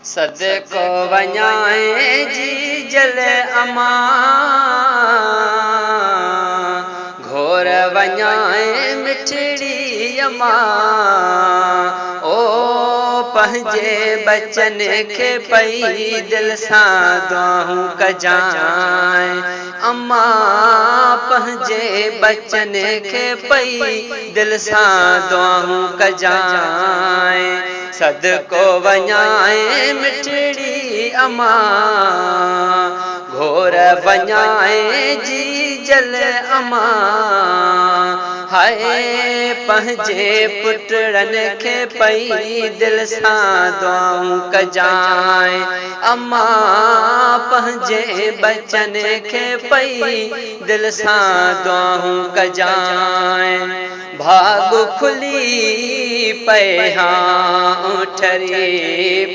सदको वञाए जी जल अमा घोर वञाए मिठड़ी अमा ओ पंहिंजे बचन के पई दिल सां दुआऊं कजाए अम्मा पंहिंजे बचन के पई दिल सां दुआऊं कजाए सदको वञाए मिठड़ी अमा घोर वञाए जी जल अमा हाय पंहिंजे पुटड़न के पई दिल सां दुआऊं कजाए अम्मा पंहिंजे बचन के पई दिल सां दुआऊं कजाए भाग खुली पे हाँ ठरी